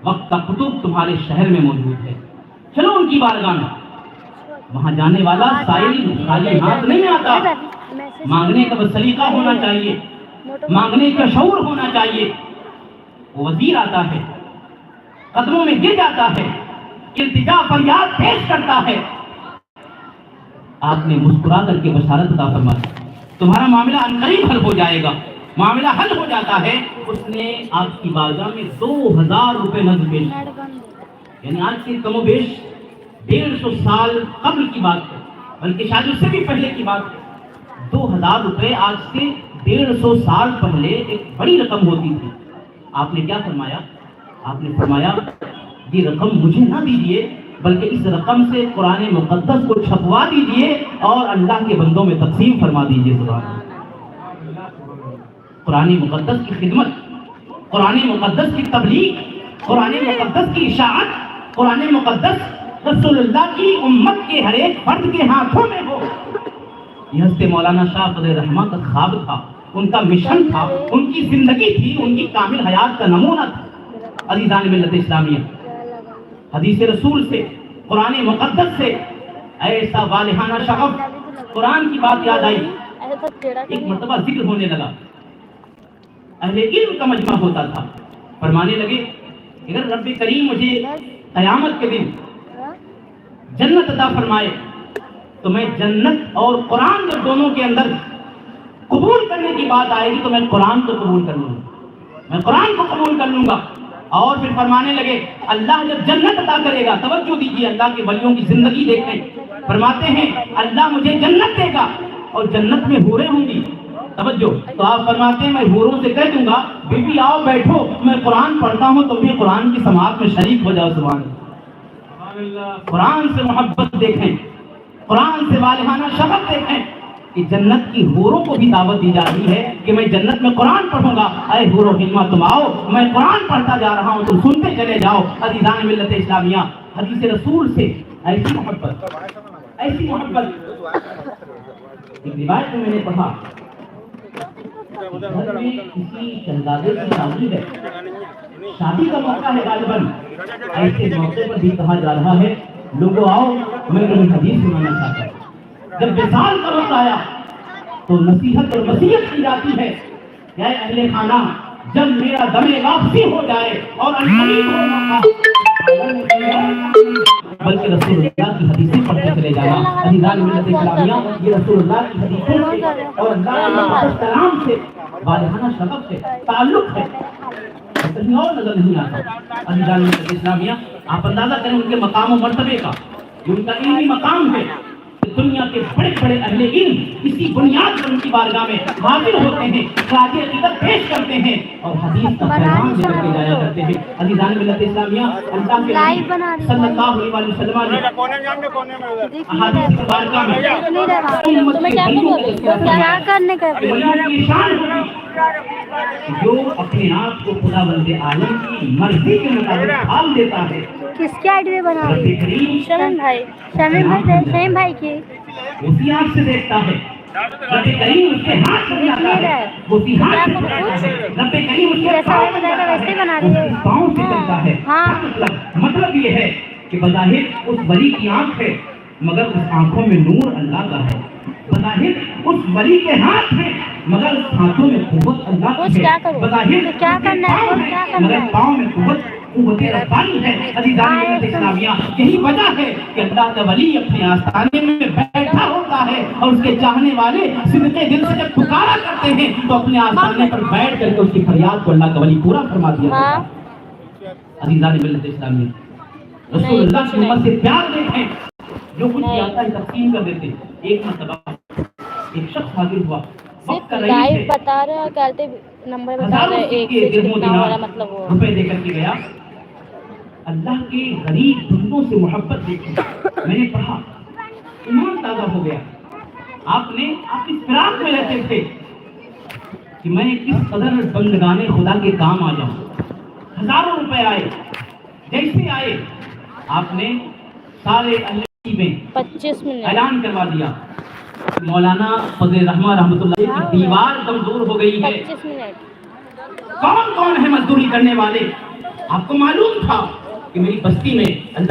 وقت کا کتب تمہارے شہر میں موجود ہے، چلو ان کی بارگاہ میں۔ وہاں جانے والا سائل خالی ہاتھ نہیں آتا، مانگنے کا سلیقہ ہونا چاہیے، مانگنے کا شعور ہونا چاہیے۔ وہ وزیر آتا ہے، قدموں میں گر جاتا ہے، التجا فریاد پیش کرتا ہے، آپ نے مسکرا کر کے بشارت عطا فرمائی، تمہارا معاملہ عنقریب حل ہو جائے گا۔ معاملہ حل ہو جاتا ہے، اس نے آپ کی بارگاہ میں 2000 روپے نظر پیش کیا، یعنی آج سے کم و بیش 150 سال قبل کی بات ہے، بلکہ شاید اس سے بھی پہلے کی بات ہے۔ 2000 روپے آج سے 150 سال پہلے ایک بڑی رقم ہوتی تھی۔ آپ نے کیا فرمایا؟ آپ نے فرمایا یہ رقم مجھے نہ دیجیے، بلکہ اس رقم سے قرآن مقدس کو چھپوا دیجیے اور اللہ کے بندوں میں تقسیم فرما دیجیے۔ سبحان اللہ۔ قرآن مقدس کی خدمت، قرآن مقدس کی تبلیغ، قرآن مقدس کی اشاعت، قرآن مقدس رسول اللہ کی امت کے ہر ایک فرد کے ہاتھوں میں ہو، یہ حضرت مولانا شاہ فضل الرحمن کا خواب تھا، ان کا مشن تھا، ان کی زندگی تھی، ان کی کامل حیات کا نمونہ تھا۔ عزیزان ملت اسلامیہ، حدیث رسول سے، قرآن مقدس سے ایسا والہانہ شغف، قرآن کی بات یاد آئی۔ ایک مرتبہ ذکر ہونے لگا، اہل علم کا مجمع ہوتا تھا، فرمانے لگے اگر رب کریم مجھے قیامت کے دن جنت عطا فرمائے تو میں جنت اور قرآن جب دونوں کے اندر قبول کرنے کی بات آئے گی تو میں قرآن کو قبول کر لوں گا، میں قرآن کو قبول کر لوں گا۔ اور پھر فرمانے لگے اللہ جب جنت عطا کرے گا، توجہ دیجیے، اللہ کے ولیوں کی زندگی دیکھیں، فرماتے ہیں اللہ مجھے جنت دے گا اور جنت میں حوریں ہوں گی، توجہ، تو آپ فرماتے ہیں میں حوروں سے کہہ دوں گا بی بی آؤ بیٹھو، میں قرآن پڑھتا ہوں، تم بھی قرآن کی سماعت میں شریک ہو جاؤ۔ سبحان اللہ۔ قرآن سے محبت دیکھیں، قرآن سے والہانہ شغف دیکھیں کہ جنت کی حوروں کو بھی دعوت دی جاتی ہے کہ میں جنت میں قرآن پڑھوں گا، اے حور و حلمہ تم آؤ، میں قرآن پڑھتا جا رہا ہوں، تم سنتے چلے جاؤ۔ عزیزان ملت اسلامیہ، حدیث رسول سے ایسی محبت، ایسی محبت۔ ایک روایت میں نے پڑھا گھر میں کسی شہزادے کی شادی ہے، شادی کا موقع ہے غالباً، ایسے موقع پر بھی کہا جا رہا ہے لوگوں آؤ میں تمہیں حدیث سنانا چاہتا ہوں۔ جب وصال کا وقت آیا تو نصیحت اور وصیت کی جاتی ہے کہ اے اہل خانہ جب میرا دم واپسی ہو جائے اور عنقریب ہو موقع، بلکہ رسول اللہ کی حدیثیں پڑھتے چلے جانا۔ عزیزان ملت اسلامیہ، یہ رسول اللہ کی حدیثوں سے اور اللہ کے مقدس کلام سے والہانہ شغف سے تعلق ہے، کہیں اور نظر نہیں آتا۔ عزیزان ملت اسلامیہ، آپ اندازہ کریں ان کے مقام و مرتبے کا، جو ان کا علمی مقام ہے، دنیا کے بڑے بڑے اہل علم اسی بنیاد پر ان کی بارگاہ میں حاضر ہوتے ہیں، خراج عقیدت پیش کرتے ہیں اور حدیث کا پیغام دے کر کے جایا کرتے ہیں۔ عزیزان ملت اسلامیہ، اللہ کے نبی صلی اللہ علیہ وسلم نے احادیث کی بارگاہ میں امت کے بھائیوں کو کیا کرنے کا شان ہوگی جو اپنے آپ کو خدا بند عالم کی مرضی کے مطابق حال دیتا ہے۔ کس کی آئی ڈی بنا رہی ہے؟ شمیم بھائی، شمیم بھائی کی اسی آنکھ سے دیکھتا ہے، رب کریم اس کے ہاتھ سے جاتا ہے، اسی ہاتھ سے چلتا ہے، رب کریم اس کے پاؤں سے چلتا ہے۔ مطلب یہ ہے کہ بظاہر اس ولی کی آنکھ ہے مگر اس آنکھوں میں نور اللہ کا ہے، بظاہر اس ولی کے ہاتھ ہے مگر اس ہاتھوں میں قوت اللہ کی ہے، بظاہر کیا کرنا ہے مگر پاؤں میں قوت ربانی ہے۔ عزیزان ملت اسلامیہ، یہی وجہ ہے کہ اللہ کا ولی اپنے آستانے میں بیٹھا ہوتا ہے اور اس کے چاہنے والے صدقے دل سے جب پکارا کرتے ہیں تو اپنے آستانے پر بیٹھ کر کے اس کی فریاد کو اللہ کا ولی پورا فرما دیا ہے۔ عزیزان ملت اسلامیہ، رسول اللہ کی امت سے پیار دیکھیں، جو کچھ بھی آتا ہے تقسیم کر دیتے۔ ایک مرتبہ ایک شخص حاضر ہوا، وقت لائیو بتا رہے ہیں، کہتے نمبر بتا رہے ہیں، 1 سے کتنا ہو رہا مطلب وہ روپے دے کر کے گیا۔ اللہ کے غریب بندوں سے محبت دیکھی، میں نے پڑھا ایمان تازہ ہو گیا۔ آپ اس فراق میں رہتے تھے کہ میں کس قدر بندگان خدا کے کام آ جاؤں۔ ہزاروں روپے آئے، جیسے آئے آپ نے سارے اللہ میں 25 منٹ اعلان کروا دیا مولانا فضل الرحمن رحمۃ اللہ کی دیوار کمزور ہو گئی ہے، 25 منٹ کون کون ہے مزدوری کرنے والے؟ آپ کو معلوم تھا کہ میری بستی میں اللہ